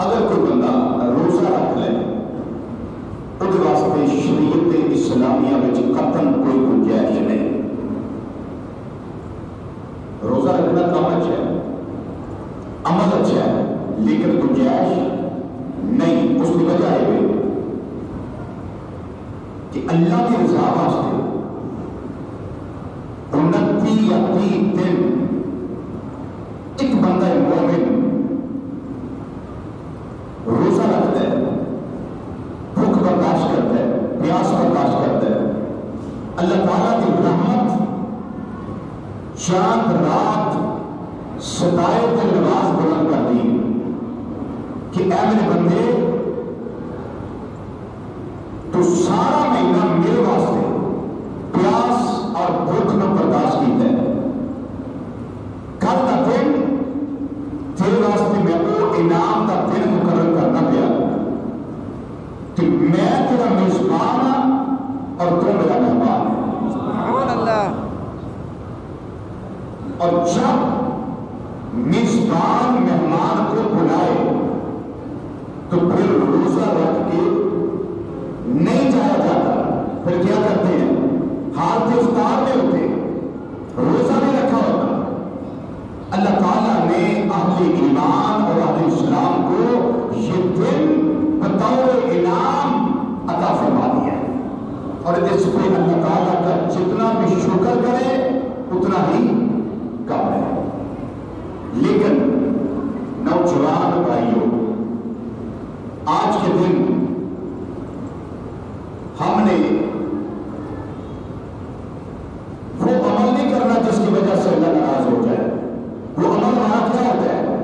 اگر کوئی بندہ روزہ رکھ لے اس واسطے شریعت اسلامیہ میں قطعاً کوئی گنجائش نہیں. روزہ رکھنا کام اچھا ہے، عمل اچھا ہے، لیکن گنجائش نہیں. اس کی وجہ ہے کہ اللہ کی رضا واسطے 29 یا 30 دن ایک بندہ مومن روزہ رکھتا ہے، بھوک برداشت کرتا ہے، پیاس برداشت کرتا ہے. اللہ تعالیٰ کی رحمت چاند رات ستارے کے لباس بلند کر دی کہ اے میرے بندے تو سارا مہینہ میرے واسطے پیاس اور بھوک میں برداشت کیتا ہے. کل کا دن تیرے واسطے میں وہ انعام کا دن مقرر کرنا پیا کہ میں تیرا میزبان ہوں اور تو میرا مہمان ہے. اور جب میزبان مہمان کو بلائے تو پھر روزہ رکھ کے نہیں جایا جاتا. پھر کیا کرتے ہیں؟ حالت افطار میں ہوتے، روزہ نہیں رکھا ہوتا. اللہ تعالیٰ نے اہل ایمان اور اہل اسلام کو یہ دن بطور انعام عطا فرما دیا ہے، اور اس پہ اللہ تعالیٰ کا جتنا بھی شکر کرے اتنا ہی کم ہے. لیکن نوجوان بھائیوں، آج کے دن ہم نے وہ عمل نہیں کرنا جس کی وجہ سے اللہ ناراض ہو جائے. وہ عمل ہمارا کیا ہوتا ہے؟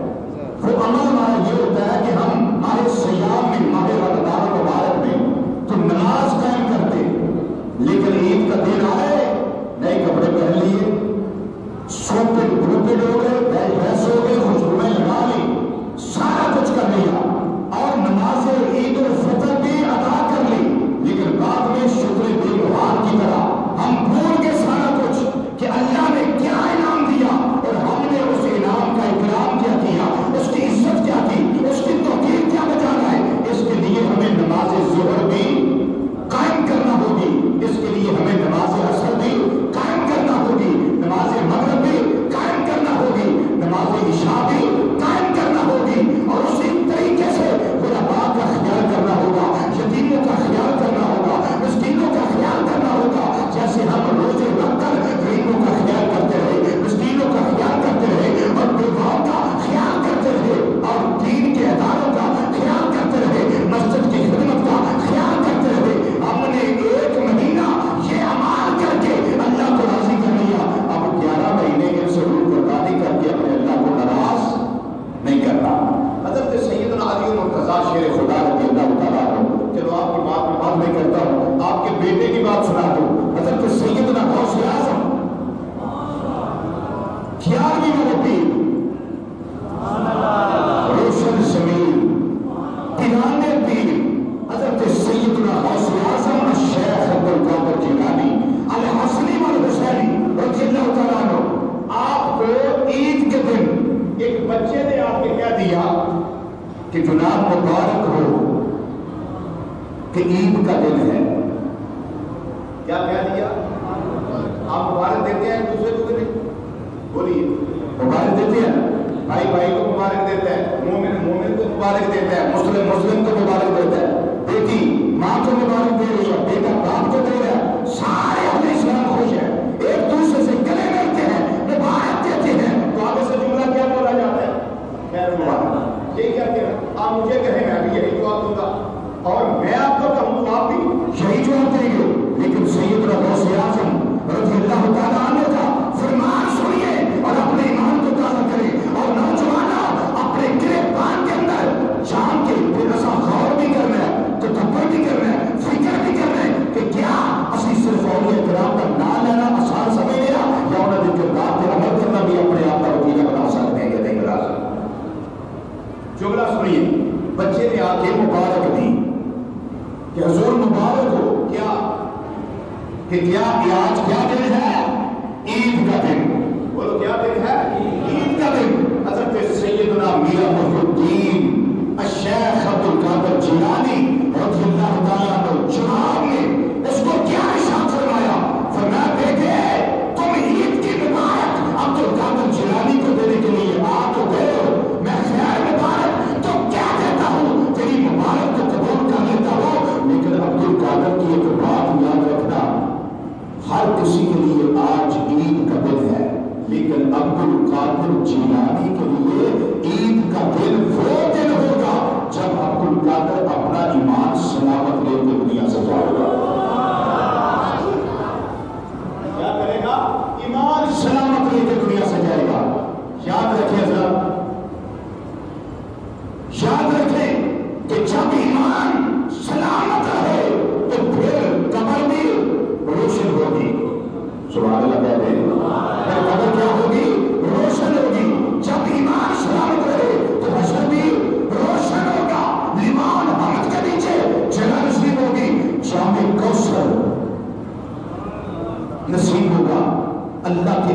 وہ عمل ہمارا یہ ہوتا ہے کہ ہم ہمارے سیام میں، ماہ رمضان مبارک میں تو نماز قائم کرتے، لیکن عید کا دن آئے نئے کپڑے پہن لیے، سوپڈ گروپڈ ہو گئے، بحث ہو گئے، خوشبوئیں لگا لی، سارا کچھ کر لیا اور نماز عید الفطر بھی ادا کر لی، لیکن بعد میں شکر بے گہار کی طرح ہم بھول کے سارا کچھ کہ اللہ نے کیا انعام دیا اور ہم نے اس انعام کا اکرام کیا کیا، اس کی عزت کیا کی، اس کی توقیر کیا بجانا ہے. اس کے لیے ہمیں نماز ظہر بھی قائم کرنا ہوگی، اس کے لیے ہمیں نماز عصر بھی قائم کرنا ہوگی، نماز مغرب بھی قائم کرنا ہوگی، نماز عشاء بھی قائم کرنا ہوگی، اور اسی طریقے سے غرباء کا خیال کرنا ہوگا، یتیموں کا خیال کرنا ہوگا، مسکینوں کا خیال کرنا ہوگا. جیسے ہم روزے رکھ کر غریبوں کا خیال کرتے رہے، مسکینوں کا خیال کرتے رہے اور بیواؤں کا خیال کرتے رہے اور دین کے اداروں کا خیال کرتے رہے، مسجد کی خدمت کا خیال کرتے رہے. ہم نے ایک مہینہ یہ عمال کر کے اللہ کو راضی کر لیا. اب 11 مہینے ان سے روح برداری کر کے اپنے اللہ کو ناراض نہیں کرنا. حضرت سیدنا علی مرتضیٰ شیر خدا رضی اللہ تعالیٰ عنہ، چلو آپ کی بات میں بات نہیں کرتا ہوں، آپ کے بیٹے کی بات سنا دوں. حضرت سیدنا غوث اعظم 11ویں مرتبہ روشن زمین پیرانے پیر حضرت سیدنا غوث اعظم الشیخ عبدالقادر جیلانی الحسنی والحسینی رضی اللہ تعالیٰ عنہ، آپ کو عید کے دن ایک بچے نے آپ کے کیا دیا کہ جناب مبارک ہو کہ عید کا دن ہے. کیا دیا؟ آپ مبارک دیتے ہیں دوسرے کو نہیں؟ بولیے، مبارک دیتے ہیں، بھائی بھائی کو مبارک دیتا ہے، مومن مومن کو مبارک دیتا ہے، مسلم مسلم کو مبارک دیتا ہے، بیٹی ماں کو مبارک دے رہی ہے، بیٹا باپ کو دے رہا ہے، سارے اپنے اسلام خوش ہیں، ایک دوسرے سے گلے ملتے ہیں، مبارک دیتے ہیں. تو آگے سے جملہ کیا بولا جاتا ہے؟ خیر مبارک. یہ کیا کہنا؟ آپ مجھے کہیں میں بھی یہی جواب دوں گا اور میں آپ کو کہوں تو آپ بھی یہی جواب دیں گے. لیکن سیدنا غوث اعظم رضی اللہ تعالیٰ عنہ کا فرمان سنیے اور اپنے ایمان کو تازہ کریں. اور نوجوانوں، اپنے گرفتار کے اندر جان کے بے رسا غور بھی کرنا ہے، تدبر بھی کرنا ہے، فکر بھی کرنا ہے کہ کیا اسی صرف اولیاء کرام کا نام لینا آسان سمجھ لیا یا انہوں نے کردار پہ عمل کرنا بھی اپنے آپ کا وکیلہ بنا سکتے ہیں یا نہیں بنا سکتے. جملہ سنیے، بچے نے آ کے مبارک دی کہ حضور مبارک ہو. کیا کہ کیا آج کیا دن ہے؟ عید کا دن. بولو کیا دن ہے؟ عید کا دن. حضرت سیدنا میاں محی الدین الشیخ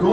2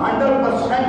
100%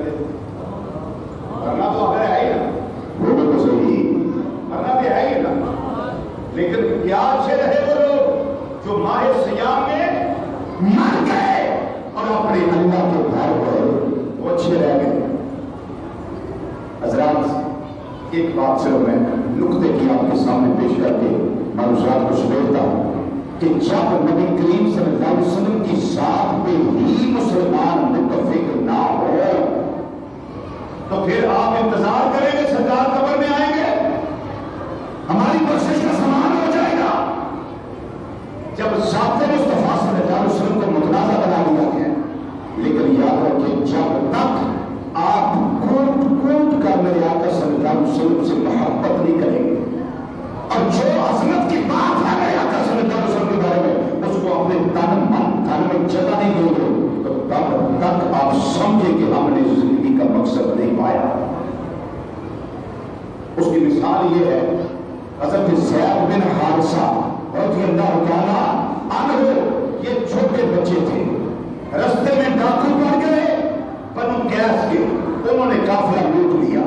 کرتے تھے. ورنہ تو اگر ہے ہی نا, بولو تو صحیح, ورنہ بھی ہے ہی نا. لیکن کیا اچھے رہے وہ لوگ جو ماہ سیام میں مر گئے اور اپنے اللہ کے گھر گئے, وہ اچھے رہ گئے. حضرات ایک بات سے میں نقطے کی آپ کے سامنے پیش کر کے معلومات کو سمیٹتا ہوں کہ جب نبی کریم صلی اللہ علیہ وسلم کی ذات پہ ہی مسلمان متفق نہ ہو تو پھر آپ انتظار کریں گے سرکار قبر میں آئیں گے, ہماری کوشش کا سامان ہو جائے گا. جب ذات مصطفیٰ صلی اللہ علیہ وسلم کو متنازع بنا دیا گیا, لیکن یاد رکھیں جب تک آپ کوٹ کوٹ کر میرے آقا صلی اللہ علیہ وسلم سے محبت نہیں کریں گے اور جو عظمت کی بات ہے میرے آقا صلی اللہ علیہ وسلم کے بارے میں اس کو اپنے تن من دھن میں جگہ نہیں دیں گے, تو تب تک آپ سمجھیں کہ ہم نے زندگی کا مقصد نہیں پایا. اس کی مثال یہ ہے حضرت زید بن حارثہ رضی اللہ تعالیٰ عنہ, یہ چھوٹے بچے تھے, رستے میں ڈاکو پڑ گئے بنو قیس کے, انہوں نے قافلہ لوٹ لیا.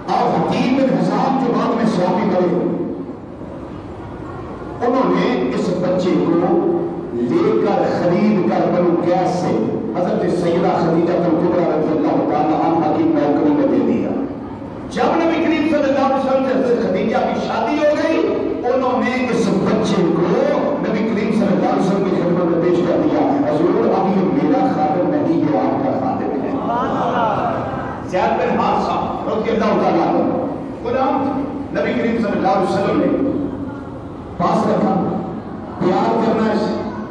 اور حکیم بن حزام جو بعد میں صحابی بنے, انہوں نے اس بچے کو لے کر خرید کر بنو قیس سے حضرت سیدہ خدیجہ کبریٰ رضی اللہ تعالیٰ عنہا کی محکمے میں دے دیا. جب نبی کریم صلی اللہ علیہ وسلم سے حضرت خدیجہ کی شادی ہو گئی, انہوں نے اس بچے کو نبی کریم صلی اللہ علیہ وسلم کی خدمت میں پیش کر دیا, حضور اب یہ میرا خادم نہیں, یہ آپ کا خادم ہے. زید بن حارثہ رضی اللہ تعالیٰ عنہ غلام نبی کریم صلی اللہ علیہ وسلم نے پاس رکھا, پیار کرنا,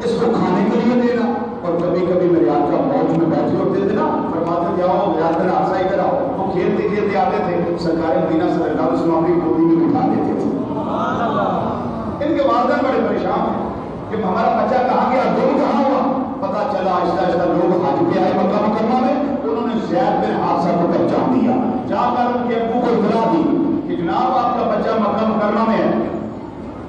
اس کو کھانے کے لیے دینا, اور کبھی کبھی میرے آقا موج میں بیٹھے ہوتے تھے نا, فرماتے جاؤ زید بن حارثہ ادھر آؤ, وہ کھیلتے کھیلتے آتے تھے, سرکار مدینہ صلی اللہ علیہ وسلم اپنی گودی میں بٹھا دیتے تھے. ان کے والدین بڑے پریشان ہیں کہ ہمارا بچہ کہاں گیا, گم کہاں ہوا. پتا چلا آہستہ آہستہ لوگ حج پہ آئے مکہ مکرمہ میں, انہوں نے زید بن حارثہ کو پہچان دیا, جا کر ان کے ابو کو اطلاع دی کہ جناب آپ کا بچہ مکہ مکرمہ میں ہے.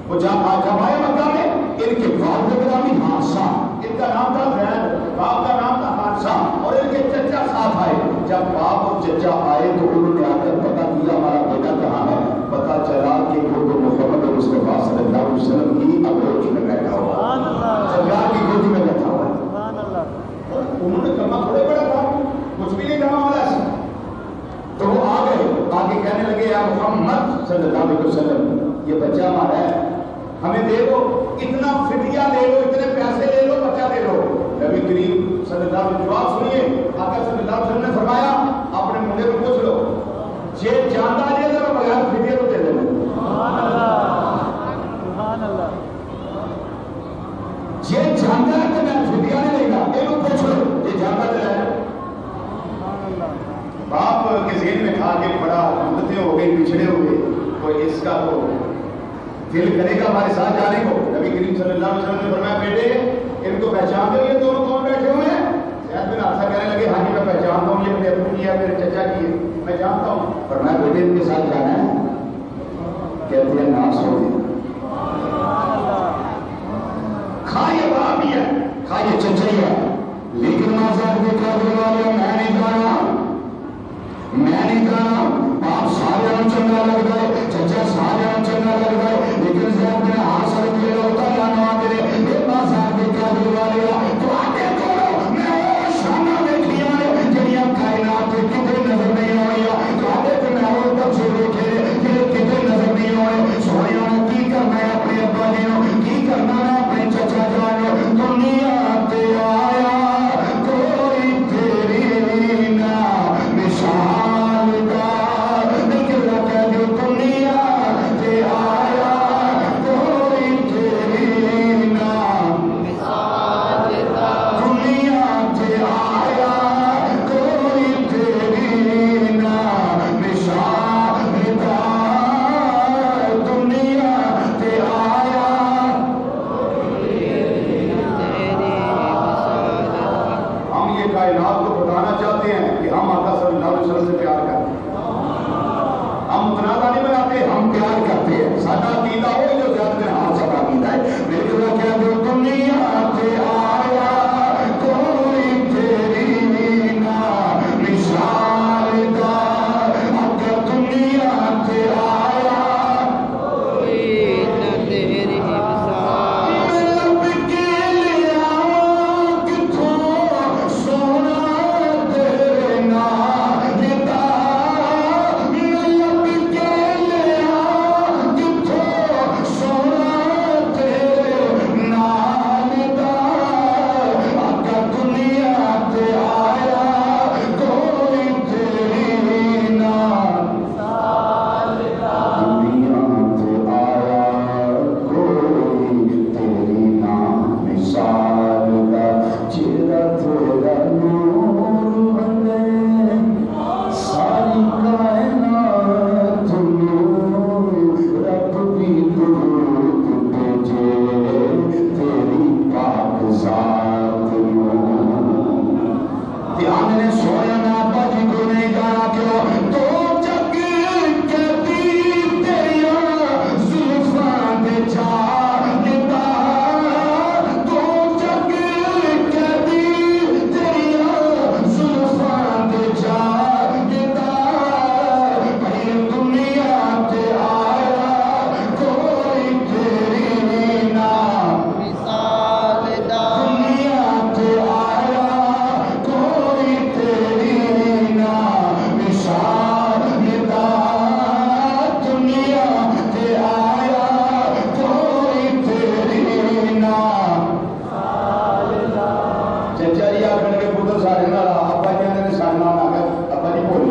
وہ جب آئے مکہ میں, ان کے والد گرامی حارثہ, ان کا نام تھا زید, باپ کا نام تھا حارثہ, اور ان کے چچا ساتھ آئے. جب باپ اور چچا آئے تو انہوں نے آ کر پتا کیا ہمارا بیٹا کہاں ہے. پتا چلا کہ وہ تو محمد مصطفیٰ صلی اللہ علیہ وسلم کی اگوچ میں بیٹھا ہوا, سرکار کی گودی میں بیٹھا ہوا. انہوں نے کلمہ تھوڑے بڑا تھا, کچھ بھی نہیں کہا والا ایسا. تو وہ آ گئے, آگے کہنے لگے یا محمد صلی اللہ علیہ وسلم, یہ بچہ ہمارا ہے, ہمیں دے دو, اتنا فدیہ لے لو, اتنے پیسے لے لو, بچہ دے دو. نبی کریم صلی اللہ علیہ وسلم جواب سنیے, آقا صلی اللہ علیہ وسلم نے فرمایا اپنے منڈے کو پوچھ لو, یہ جانتا ہے ذرا بغیر فدیہ تو دے دو. یہ جانتا ہے کہ میں فدیہ نہیں لے گا, یہ پوچھ لو, یہ جانتا ہے. باپ کے ذہن میں کھا کے بڑا مدتیں ہو گئی, پچھڑے ہو گئے, تو اس کا تو دل کرے گا ہمارے ساتھ جانے کو. نبی کریم صلی اللہ علیہ وسلم نے فرمایا بیٹے ان کو پہچان دو, یہ دونوں کون بیٹھے ہوئے ہیں. زید بن حارثہ کہنے لگے ہاں جی میں پہچانتا ہوں, یہ میرے ابو کی ہے, میرے چچا کی ہے, میں جانتا ہوں. فرمایا بیٹے ان کے ساتھ جانا ہے. کہتے ہیں ناس ہو گئی, کھا یہ باپ ہی ہے, کھا یہ چچا ہی ہے, لیکن مازاد کے قابل والے میں نہیں جانا, میں نہیں جانا. باپ سارے ہم چنگا لگ گئے, چچا سارے ہم چنگا لگ گئے, لیکن زید بن حارثہ رضی اللہ تعالیٰ عنہ آگے یہ مازاد کے قابل والے تو آگے کرو. میں وہ شانہ دیکھیا ہے جنیا کائنات کتنے نظر نہیں ہوئی, تو آگے کہ میں وہ بچے دیکھے کہ کتنے نظر نہیں ہوئے. سوڑیوں نے کی کرنا ہے اپنے ابا جیوں, کی کرنا ہے اپنے چچا جانو. دنیا تے آیا کوئی تیری نہ مثال کا, لیکن لگا جو دنیا تے آیا کوئی تیری نہ مثال کا, دنیا تے آیا کوئی تیری نہ مثال کا, دنیا تے آیا. ہم یہ کائنات کو بتانا چاہتے ہیں کہ ہم آقا صلی اللہ علیہ وسلم سے پیار کرتے ہیں. ہم متنازع نہیں بناتے, ہم پیار کرتے ہیں. سادہ عقیدہ ہو جو زیادہ میں ہم سب عقیدہ ہے. لیکن وہ کیا جو دنیا تے آیا کوئی تیری نہ مثال